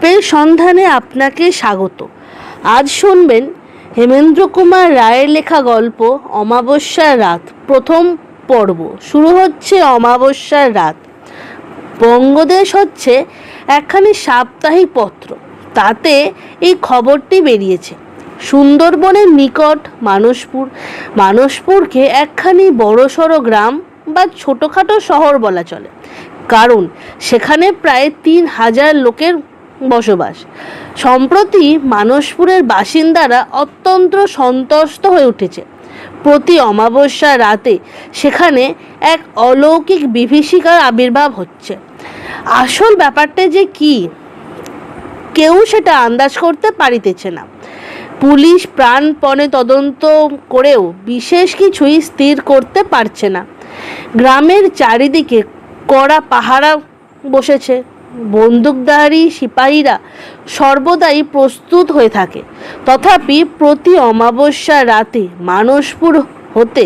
গল্পের সন্ধানে আপনাকে স্বাগত। আজ শুনবেন হেমেন্দ্র কুমার রায়ের লেখা গল্প অমাবস্যার রাত। প্রথম পর্ব শুরু হচ্ছে অমাবস্যার রাত। বঙ্গদেশ হচ্ছে একখানি সাপ্তাহিক পত্র। তাতে এই খবরটি বেরিয়েছে, সুন্দরবনের নিকট মানসপুরকে একখানি বড়সড় গ্রাম বা ছোটোখাটো শহর বলা চলে, কারণ সেখানে প্রায় ৩,০০০ লোকের বসবাস। সম্প্রতি মানসপুরের বাসিন্দারা অত্যন্ত সন্তুষ্ট হয়ে উঠেছে। প্রতি অমাবস্যার রাতে সেখানে এক অলৌকিক বিভীষিকার আবির্ভাব হচ্ছে। আসল ব্যাপারটা যে কি, কেউ সেটা আন্দাজ করতে পারিতেছে না। পুলিশ প্রাণপণে তদন্ত করেও বিশেষ কিছুই স্থির করতে পারছে না। গ্রামের চারিদিকে কড়া পাহারা বসেছে। বন্দুকধারী সিপাহীরা সর্বদাই প্রস্তুত হয়ে থাকে। তথাপি প্রতি অমাবস্যার রাতে মানসপুর হতে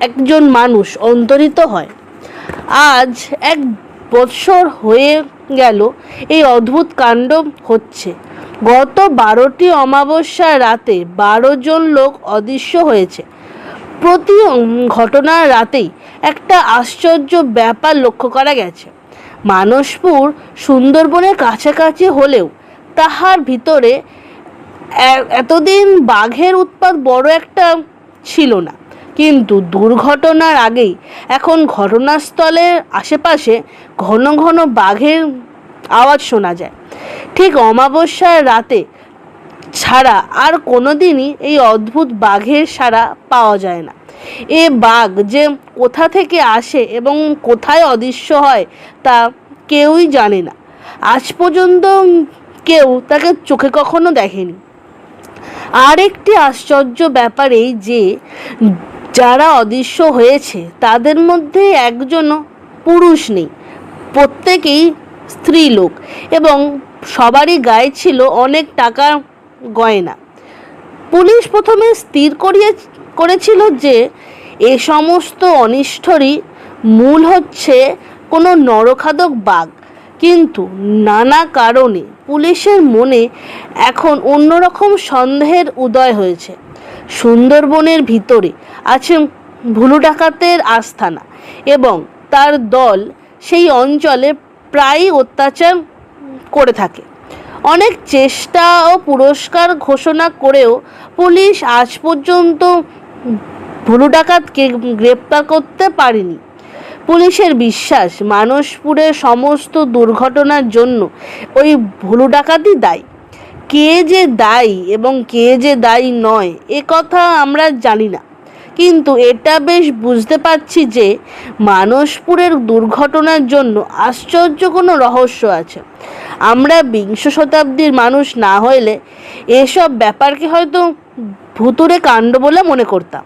একজন মানুষ অন্তরিত হয়। আজ ১ বৎসর হয়ে গেল এই অদ্ভুত কাণ্ড হচ্ছে। গত ১২টি অমাবস্যার রাতে ১২ জন লোক অদৃশ্য হয়েছে। প্রতি ঘটনার রাতেই একটা আশ্চর্য ব্যাপার লক্ষ্য করা গেছে। মানসপুর সুন্দরবনের কাছাকাছি হলেও তাহার ভিতরে এতদিন বাঘের উৎপাত বড় একটা ছিল না। কিন্তু দুর্ঘটনার আগেই এখন ঘটনাস্থলের আশেপাশে ঘন ঘন বাঘের আওয়াজ শোনা যায়। ঠিক অমাবস্যার রাতে ছাড়া আর কোনো দিনই এই অদ্ভুত বাঘের সাড়া পাওয়া যায় না। এ বাঘ যে কোথা থেকে আসে এবং কোথায় অদৃশ্য হয় তা কেউই জানে না। আজ পর্যন্ত কেউ তাকে চোখে কখনো দেখেনি। আর একটি আশ্চর্য ব্যাপার এই যে, যারা অদৃশ্য হয়েছে তাদের মধ্যে একজনও পুরুষ নেই। প্রত্যেকেই স্ত্রী লোক এবং সবারই গায়ে ছিল অনেক টাকার গয়না। পুলিশ প্রথমে স্থির করেছিল যে এ সমস্ত অনিষ্টরই মূল হচ্ছে কোনো নরখাদক বাঘ, কিন্তু নানা কারণে পুলিশের মনে এখন অন্যরকম সন্দেহের উদয় হয়েছে। সুন্দরবনের ভিতরে আছে ভুলু ডাকাতের আস্তানা এবং তার দল সেই অঞ্চলে প্রায়ই অত্যাচার করে থাকে। অনেক চেষ্টা ও পুরস্কার ঘোষণা করেও পুলিশ আজ পর্যন্ত ভুলু ডাকাতকে গ্রেপ্তার করতে পারেনি। পুলিশের বিশ্বাস মানসপুরের সমস্ত দুর্ঘটনার জন্য ওই ভুলু ডাকাতই দায়ী। কে যে দায়ী এবং কে যে দায়ী নয় এ কথা আমরা জানি না, কিন্তু এটা বেশ বুঝতে পারছি যে মানসপুরের দুর্ঘটনার জন্য আশ্চর্য কোনো রহস্য আছে। আমরা বিংশ শতাব্দীর মানুষ না হইলে এসব ব্যাপারকে হয়তো ভুতুড়ে কাণ্ড বলে মনে করতাম।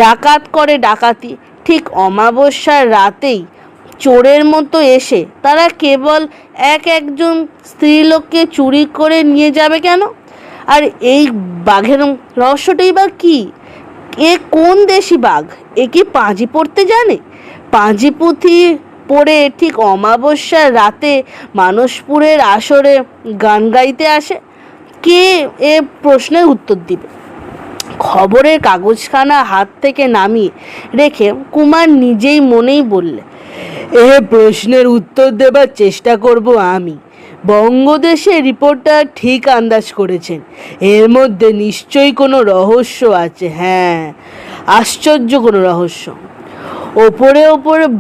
ডাকাত করে ডাকাতি, ঠিক অমাবস্যার রাতেই চোরের মতো এসে তারা কেবল একজন স্ত্রীলোককে চুরি করে নিয়ে যাবে কেন? আর এই বাঘের রহস্যটাই বা কি? এ কোন দেশি বাঘ? এ কি পাঁজি পড়তে জানে? পাঁজি পুঁথি পড়ে ঠিক অমাবস্যার রাতে মানসপুরের আসরে গান গাইতে আসে? কে এ প্রশ্নের উত্তর দিবে? খবরের কাগজখানা হাত থেকে নামিয়ে রেখে কুমার নিজেই মনেই বললে, এ প্রশ্নের উত্তর দেবার চেষ্টা করব আমি। বঙ্গদেশের রিপোর্টার ঠিক আন্দাজ করেছেন, এর মধ্যে নিশ্চয়ই কোনো রহস্য আছে। হ্যাঁ, আশ্চর্য কোনো রহস্য। ওপরে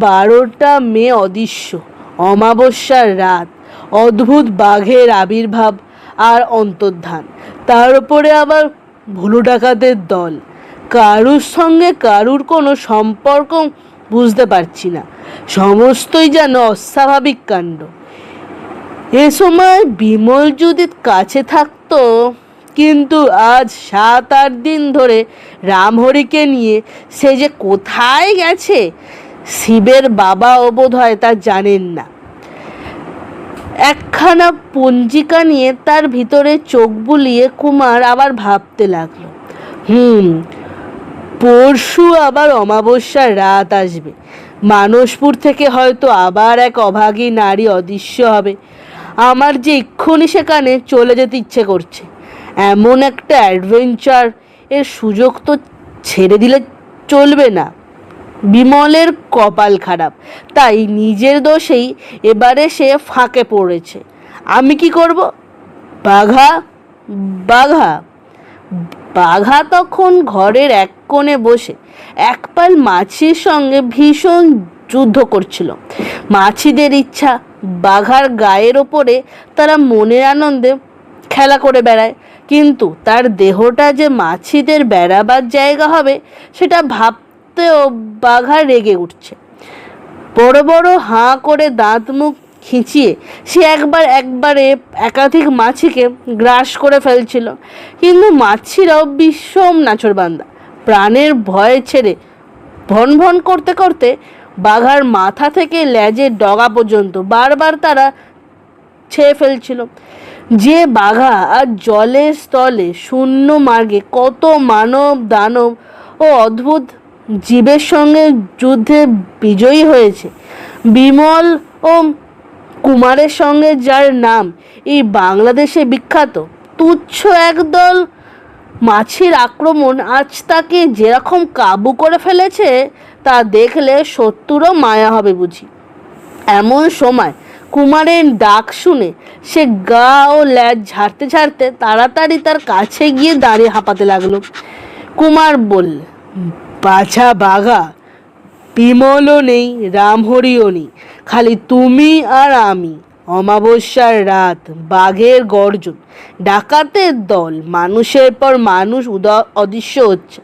12টা মে অদৃশ্য, অমাবস্যার রাত, অদ্ভুত বাঘের আবির্ভাব আর অন্তর্ধান, তার উপরে আবার ভুলু ডাকাতের দল। কারুর সঙ্গে কারুর কোনো সম্পর্ক বুঝতে পারছি না, সমস্তই যেন অস্বাভাবিক কাণ্ড। এ সময় বিমল যদি কাছে থাকতো, কিন্তু আজ 7-8 দিন ধরে রামহরিকে নিয়ে সে যে কোথায় গেছে শিবের বাবাও বোধ হয় তা জানেন না। একখানা পঞ্জিকা নিয়ে তার ভিতরে চোখ বুলিয়ে কুমার আবার ভাবতে লাগলো, পরশু আবার অমাবস্যার রাত আসবে। মানসপুর থেকে হয়তো আবার এক অভাগী নারী অদৃশ্য হবে। আমার যে এক্ষুনি সেখানে চলে যেতে ইচ্ছে করছে। এমন একটা অ্যাডভেঞ্চার এর সুযোগ তো ছেড়ে দিলে চলবে না। বিমলের কপাল খারাপ, তাই নিজের দোষেই এবারে সে ফাঁকে পড়েছে। আমি কি করব? বাঘা বাঘা বাঘা তখন ঘরের এক কোণে বসে এক পাল মাছির সঙ্গে ভীষণ যুদ্ধ করছিল। মাছিদের ইচ্ছা বাঘার গায়ের ওপরে তারা মনের আনন্দে খেলা করে বেড়ায়, কিন্তু তার দেহটা যে মাছিদের বেড়াবার জায়গা হবে সেটা ভাবতেও বাঘা রেগে উঠছে। বড় বড় হাঁ করে দাঁত মুখ খিঁচিয়ে সে একবারে একাধিক মাছিকে গ্রাস করে ফেলছিল। কিন্তু মাছিরাও বিষম নাছোড়বান্দা, প্রাণের ভয় ছেড়ে ভন ভন করতে করতে বাঘার মাথা থেকে লেজের ডগা পর্যন্ত বারবার তারা ছেয়ে ফেলছিল। যে বাঘা আর জলের স্থলে শূন্য মার্গে কত মানব দানব ও অদ্ভুত জীবের সঙ্গে যুদ্ধে বিজয়ী হয়েছে, বিমল ও কুমারের সঙ্গে যার নাম এই বাংলাদেশে বিখ্যাত, তুচ্ছ একদল মাছির আক্রমণ আজ তাকে যেরকম কাবু করে ফেলেছে তা দেখলে শত্রুরও মায়া হবে বুঝি। এমন সময় কুমারের ডাক শুনে সে গা ও ল্যাজ ঝাড়তে ঝাড়তে তাড়াতাড়ি তার কাছে গিয়ে দাঁড়িয়ে হাঁপাতে লাগলো। কুমার বললে, বাছা বাঘা, বিমলও নেই, রামহরিও নেই, খালি তুমি আর আমি। অমাবস্যার রাত, বাঘের গর্জন, ডাকাতের দল, মানুষের পর মানুষ অদৃশ্য হচ্ছে,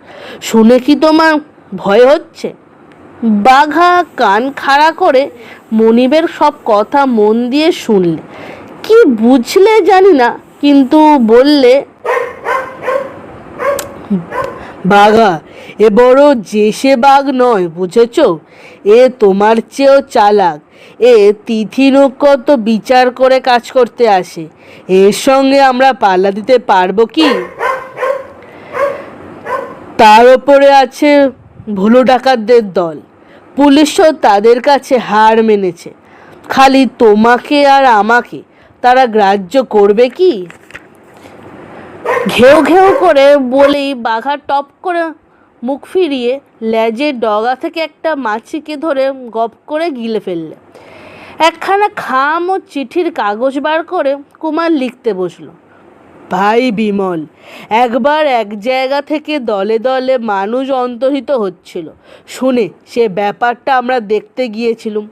শুনে কি তোমার ভয় হচ্ছে? বাঘা কান খাড়া করে মনিবের সব কথা মন দিয়ে শুনলে। কি বুঝলে জানি না, কিন্তু বললে, বাঘা, এ বড় জেসে বাঘ নয়, বুঝেছ? এ তোমার চেয়েও চালাক। এ তিথি নক্ষত্র বিচার করে কাজ করতে আসে। এর সঙ্গে আমরা পাল্লা দিতে পারবো কি? তার ওপরে আছে ভুলো ডাকাতদের দল, পুলিশও তাদের কাছে হার মেনেছে। খালি তোমাকে আর আমাকে তারা গ্রাহ্য করবে কি? ঘেউ ঘেউ করে বলেই বাঘা টপ করে মুখ ফিরিয়ে লেজের ডগা থেকে একটা মাছিকে ধরে গপ করে গিলে ফেললে। একখানা খাম ও চিঠির কাগজ বার করে কুমার লিখতে বসলো। ভাই বিমল, একবার এক জায়গা থেকে দলে দলে মানুষ অন্তর্হিত হচ্ছিল শুনে সে ব্যাপারটা আমরা দেখতে গিয়েছিলুম,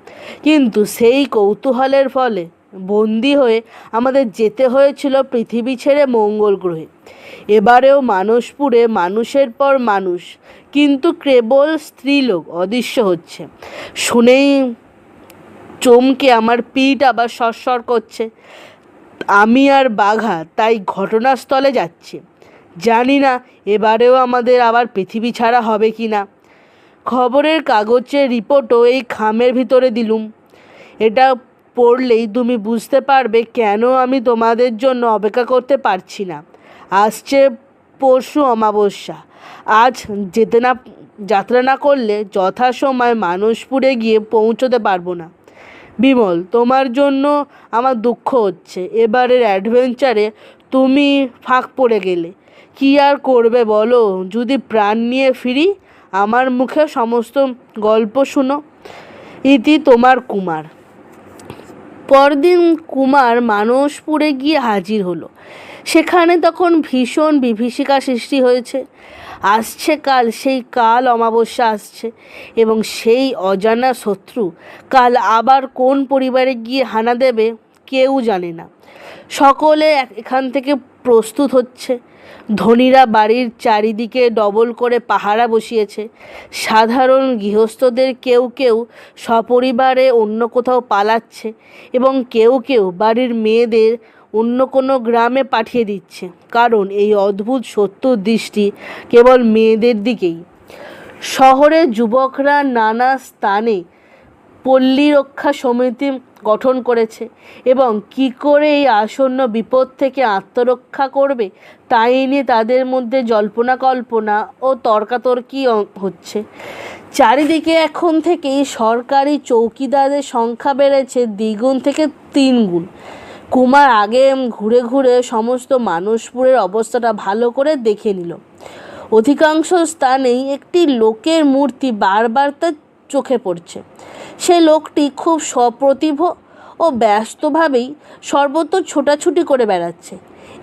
কিন্তু সেই কৌতূহলের ফলে বন্দি হয়ে আমাদের যেতে হয়েছিল পৃথিবী ছেড়ে মঙ্গল গ্রহে। এবারেও মানসপুরে মানুষের পর মানুষ, কিন্তু কেবল স্ত্রীলোক অদৃশ্য হচ্ছে। শুনেই চমকে আমার পিঠ আবার সরসর করছে। আমি আর বাঘা তাই ঘটনাস্থলে যাচ্ছি। জানি না এবারেও আমাদের আবার পৃথিবী ছাড়া হবে কি না। খবরের কাগজের রিপোর্টও এই খামের ভিতরে দিলুম। এটা পড়লেই তুমি বুঝতে পারবে কেন আমি তোমাদের জন্য অপেক্ষা করতে পারছি না। আসছে পরশু অমাবস্যা। আজ যাত্রা না করলে যথাসময় মানসপুরে গিয়ে পৌঁছতে পারবো না। বিমল, তোমার জন্য আমার দুঃখ হচ্ছে। এবারের অ্যাডভেঞ্চারে তুমি ফাঁক পড়ে গেলে। কি আর করবে বলো? যদি প্রাণ নিয়ে ফিরি, আমার মুখে সমস্ত গল্প শুনো। ইতি তোমার কুমার। পরদিন কুমার মানসপুরে গিয়ে হাজির হলো। সেখানে তখন ভীষণ বিভীষিকা সৃষ্টি হয়েছে। আসছে কাল, সেই কাল অমাবস্যা আসছে, এবং সেই অজানা শত্রু কাল আবার কোন পরিবারে গিয়ে হানা দেবে কেউ জানে না। সকলে এখান থেকে প্রস্তুত হচ্ছে। ধনীরা বাড়ির চারিদিকে ডবল করে পাহারা বসিয়েছে। সাধারণ গৃহস্থদের কেউ কেউ সপরিবারে অন্য কোথাও পালাচ্ছে, এবং কেউ কেউ বাড়ির মেয়েদের অন্য কোনো গ্রামে পাঠিয়ে দিচ্ছে, কারণ এই অদ্ভুত শত্রুর দৃষ্টি কেবল মেয়েদের দিকেই। শহরের যুবকরা নানা স্থানে পল্লী রক্ষা সমিতি গঠন করেছে, এবং কি করে এই আসন্ন বিপদ থেকে আত্মরক্ষা করবে তাই নিয়ে তাদের মধ্যে জল্পনা কল্পনা ও তর্কাতর্কি হচ্ছে। চারিদিকে এখন থেকেই সরকারি চৌকিদারদের সংখ্যা বেড়েছে 2 থেকে 3 গুণ। কুমার আগে ঘুরে ঘুরে সমস্ত মানসপুরের অবস্থাটা ভালো করে দেখে নিল। অধিকাংশ স্থানেই একটি লোকের মূর্তি বারবার তার চোখে পড়ছে। সে লোকটি খুব সপ্রতিভ ও ব্যস্তভাবেই সর্বত্র ছোটাছুটি করে বেড়াচ্ছে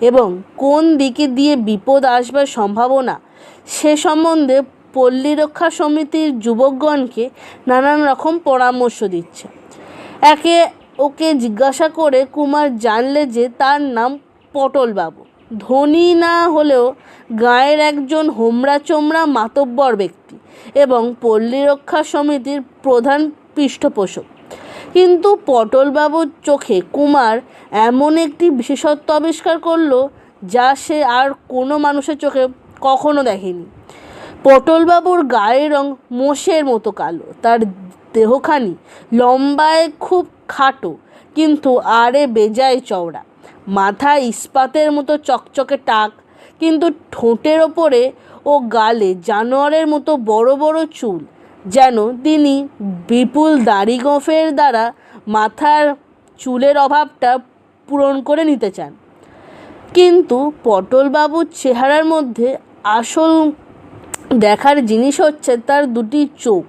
এবং কোন দিকে দিয়ে বিপদ আসবার সম্ভাবনা সে সম্বন্ধে পল্লী রক্ষা সমিতির যুবকগণকে নানান রকম পরামর্শ দিচ্ছে। ওকে জিজ্ঞাসা করে কুমার জানলে যে তার নাম পটলবাবু। ধনী না হলেও গাঁয়ের একজন হোমরা চোমরা মাতব্বর ব্যক্তি এবং পল্লী রক্ষা সমিতির প্রধান পৃষ্ঠপোষক। কিন্তু পটলবাবুর চোখে কুমার এমন একটি বিশেষত্ব আবিষ্কার করল যা সে আর কোনো মানুষের চোখে কখনো দেখেনি। পটলবাবুর গায়ের রং মোষের মতো কালো, তার দেহখানি লম্বায় খুব খাটো কিন্তু আড়ে বেজায় চওড়া, মাথায় ইস্পাতের মতো চকচকে টাক, কিন্তু ঠোঁটের ওপরে ও গালে জানোয়ারের মতো বড় বড় চুল, যেন তিনি বিপুল দাড়ি গোঁফের দ্বারা মাথার চুলের অভাবটা পূরণ করে নিতে চান। কিন্তু পটলবাবুর চেহারার মধ্যে আসল দেখার জিনিস হচ্ছে তার দুটি চোখ।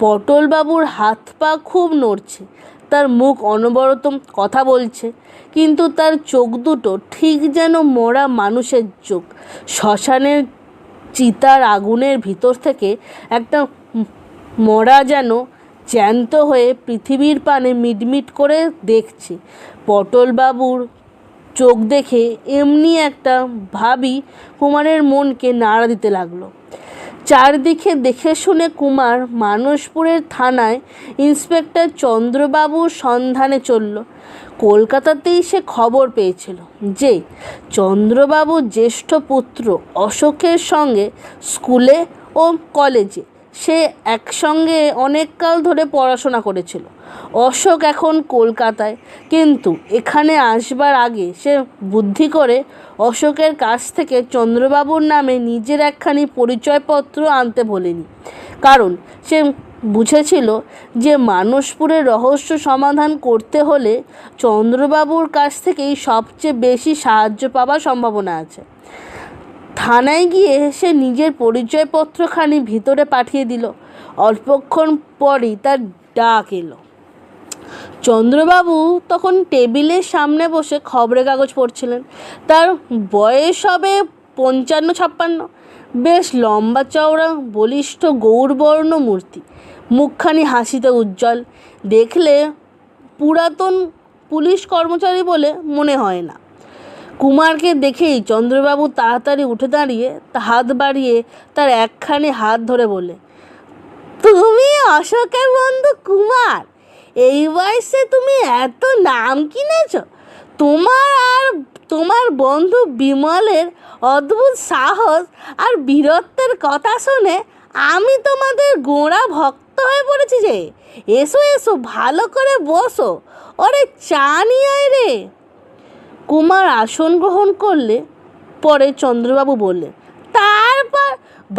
পটলবাবুর হাত পা খুব নড়ছে, তার মুখ অনবরত কথা বলছে, কিন্তু তার চোখ দুটো ঠিক যেন মরা মানুষের চোখ। শ্মশানের চিতার আগুনের ভিতর থেকে একটা মরা যেন জ্যান্ত হয়ে পৃথিবীর পানে মিটমিট করে দেখছে। পটলবাবুর চোখ দেখে এমনি একটা ভাবই কুমারের মনকে নাড়া দিতে লাগলো। চারদিকে দেখে শুনে কুমার মানসপুরের থানায় ইন্সপেক্টর চন্দ্রবাবুর সন্ধানে চলল। কলকাতাতেই সে খবর পেয়েছিল যে চন্দ্রবাবুর জ্যেষ্ঠ পুত্র অশোকের সঙ্গে স্কুলে ও কলেজে সে একসঙ্গে অনেক কাল ধরে পড়াশোনা করেছিল। অশোক এখন কলকাতায়, কিন্তু এখানে আসবার আগে সে বুদ্ধি করে অশোকের কাছ থেকে চন্দ্রবাবুর নামে নিজের একখানি পরিচয়পত্র আনতে ভোলেনি, কারণ সে বুঝেছিল যে মানসপুরের রহস্য সমাধান করতে হলে চন্দ্রবাবুর কাছ থেকেই সবচেয়ে বেশি সাহায্য পাওয়ার সম্ভাবনা আছে। থানায় গিয়ে সে নিজের পরিচয়পত্রখানি ভিতরে পাঠিয়ে দিল। অল্পক্ষণ পরই তার ডাক এলো। চন্দ্রবাবু তখন টেবিলের সামনে বসে খবরের কাগজ পড়ছিলেন। তার বয়স হবে 55-56, বেশ লম্বা চওড়া বলিষ্ঠ গৌরবর্ণ মূর্তি, মুখখানি হাসিতে উজ্জ্বল, দেখলে পুরাতন পুলিশ কর্মচারী বলে মনে হয় না। কুমারকে দেখেই চন্দ্রবাবু তাড়াতাড়ি উঠে দাঁড়িয়ে হাত বাড়িয়ে তার একখানি হাত ধরে বলে, তুমি অশোকের বন্ধু কুমার? এই বয়সে তুমি এত নাম কিনেছ? তোমার আর তোমার বন্ধু বিমলের অদ্ভুত সাহস আর বীরত্বের কথা শুনে আমি তোমাদের গোঁড়া ভক্ত হয়ে পড়েছি যে। এসো এসো, ভালো করে বসো, ওরে চা নিয়ে আয় রে। কুমার আসন গ্রহণ করলে। পরে চন্দ্রবাবু বললেন, তারপর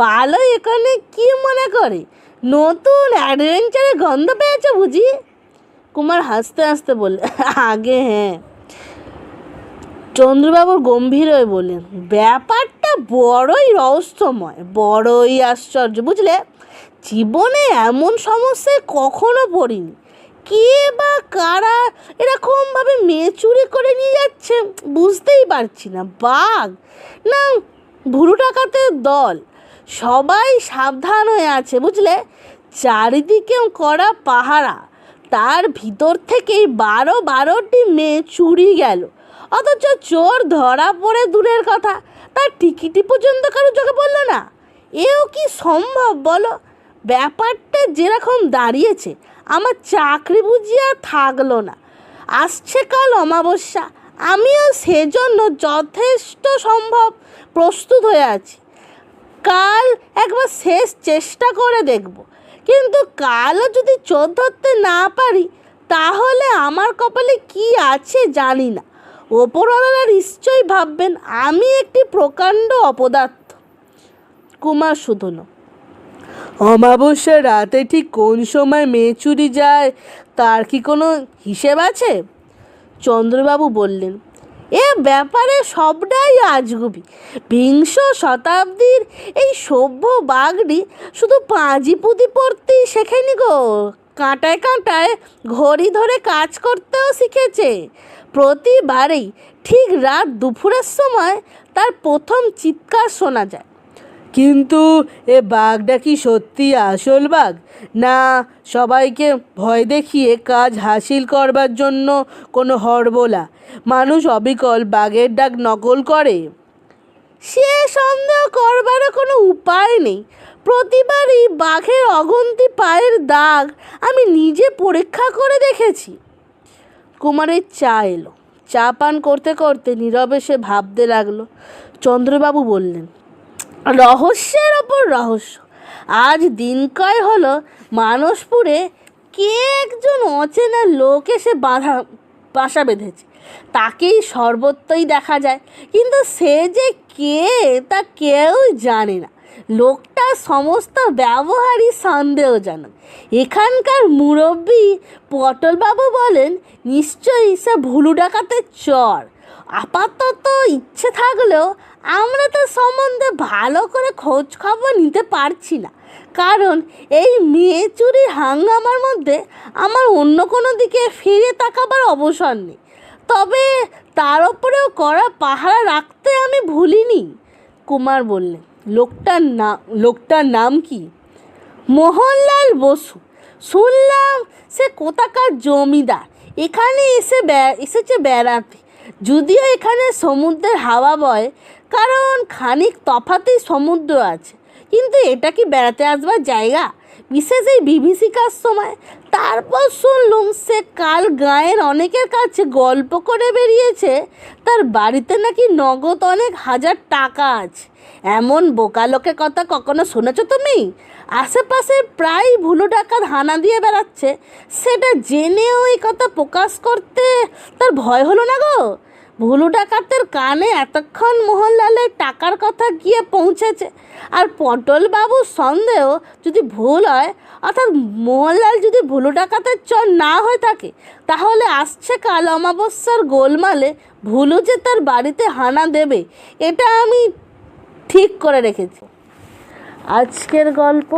ভালো, এখানে কি মনে করে? নতুন অ্যাডভেঞ্চারের গন্ধ পেয়েছ বুঝি? কুমার হাসতে হাসতে বললে, আগে হ্যাঁ। চন্দ্রবাবু গম্ভীর হয়ে বললেন, ব্যাপারটা বড়ই রহস্যময়, বড়ই আশ্চর্য, বুঝলে। জীবনে এমন সমস্যায় কখনো পড়িনি। কে বা কারা এরকমভাবে মেয়ে চুরি করে নিয়ে যাচ্ছে বুঝতেই পারছি না। বাঘ না ভুরু ডাকাতের দল, সবাই সাবধান হয়ে আছে, বুঝলে। চারিদিকে করা পাহারা, তার ভিতর থেকেই 12টি মেয়ে চুরি গেল, অথচ চোর ধরা পড়ে দূরের কথা, তার টিকিটি পর্যন্ত কারো চোখে পড়লো না। এও কি সম্ভব বলো? ব্যাপারটা যেরকম দাঁড়িয়েছে, আমার চাকরি বুঝি আর থাকলো না। আসছে কাল অমাবস্যা, আমিও সেজন্য যথেষ্ট সম্ভব প্রস্তুত হয়ে আছি। কাল একবার শেষ চেষ্টা করে দেখব, কিন্তু কালও যদি চোর ধরতে না পারি তাহলে আমার কপালে কি আছে জানি না। ওপরওয়ালা নিশ্চয়ই ভাববেন আমি একটি প্রকাণ্ড অপদার্থ। কুমার শুধল, অমাবস্যার রাতে ঠিক কোন সময় মেয়ে চুরি যায় তার কি কোনো হিসেব আছে? চন্দ্রবাবু বললেন, এ ব্যাপারে সবটাই আজগুবি। বিংশ শতাব্দীর এই সভ্য বাঘটি শুধু পাঁজি পুঁতি পড়তেই শেখেনি গো, কাঁটায় কাঁটায় ঘড়ি ধরে কাজ করতেও শিখেছে। প্রতিবারেই ঠিক রাত দুপুরের সময় তার প্রথম চিৎকার শোনা যায়। কিন্তু এ বাঘটা কি সত্যি আসল বাঘ, না সবাইকে ভয় দেখিয়ে কাজ হাসিল করবার জন্য কোনো হরবোলা মানুষ অবিকল বাঘের ডাক নকল করে? সে সন্দেহ করবারও কোনো উপায় নেই। প্রতিবারই বাঘের অগুন্তি পায়ের দাগ আমি নিজে পরীক্ষা করে দেখেছি। কুমারের চা এলো। চা পান করতে করতে নীরবে সে ভাবতে লাগলো। চন্দ্রবাবু বললেন, রহস্যের ওপর রহস্য। আজ দিন কয় হলো মানসপুরে কে একজন অচেনা লোক এসে বাসা বেঁধেছে। তাকেই সর্বত্রই দেখা যায়, কিন্তু সে যে কে তা কেউ জানে না। লোকটার সমস্ত ব্যবহারই সন্দেহজনক। এখানকার মুরব্বী পটলবাবু বলেন, নিশ্চয়ই সে ভুলু ডাকাতের চর। আপাতত ইচ্ছে থাকলেও আমরা তার সম্বন্ধে ভালো করে খোঁজ খবর নিতে পারছি না, কারণ এই মেয়ে চুরির হাঙ্গামার মধ্যে আমার অন্য কোনো দিকে ফিরে তাকাবার অবসর নেই। তবে তার ওপরেও কড়া পাহারা রাখতে আমি ভুলিনি। কুমার বললেন, লোকটার নাম কি? মোহনলাল বসু। শুনলাম সে কোথাকার জমিদার, এখানে এসেছে বেড়াতে। যদিও এখানে সমুদ্রের হাওয়া বয়, কারণ খানিক তফাতেই সমুদ্র আছে, কিন্তু এটা কি বেড়াতে আসবার জায়গা, বিশেষ এই বিভীষিকার সময়? তারপর শুনলুম সে কাল গাঁয়ের অনেকের কাছে গল্প করে বেরিয়েছে তার বাড়িতে নাকি নগদ অনেক হাজার টাকা আছে। এমন বোকা লোকের কথা কখনো শুনেছ তুমি? আশেপাশে প্রায় ভুলু ডাকাত হানা দিয়ে বেড়াচ্ছে, সেটা জেনেও এই কথা প্রকাশ করতে তার ভয় হলো না গো? ভুলু ডাকাতের কানে এতক্ষণ মোহনলালের টাকার কথা গিয়ে পৌঁছেছে, আর পটলবাবুর সন্দেহ যদি ভুল হয়, অর্থাৎ মোহনলাল যদি ভুলু ডাকাতের চর না হয়ে থাকে, তাহলে আসছে কাল অমাবস্যার গোলমালে ভুলু যে তার বাড়িতে হানা দেবে, এটা আমি ঠিক করে রেখেছি। আজকের গল্প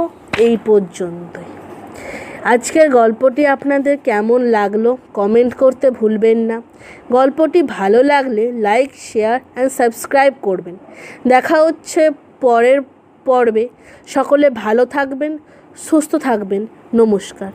এই পর্যন্তই। আজকের গল্পটি আপনাদের কেমন লাগলো কমেন্ট করতে ভুলবেন না। গল্পটি ভালো লাগলে লাইক, শেয়ার অ্যান্ড সাবস্ক্রাইব করবেন। দেখা হচ্ছে পরের পর্বে। সকলে ভালো থাকবেন, সুস্থ থাকবেন। নমস্কার।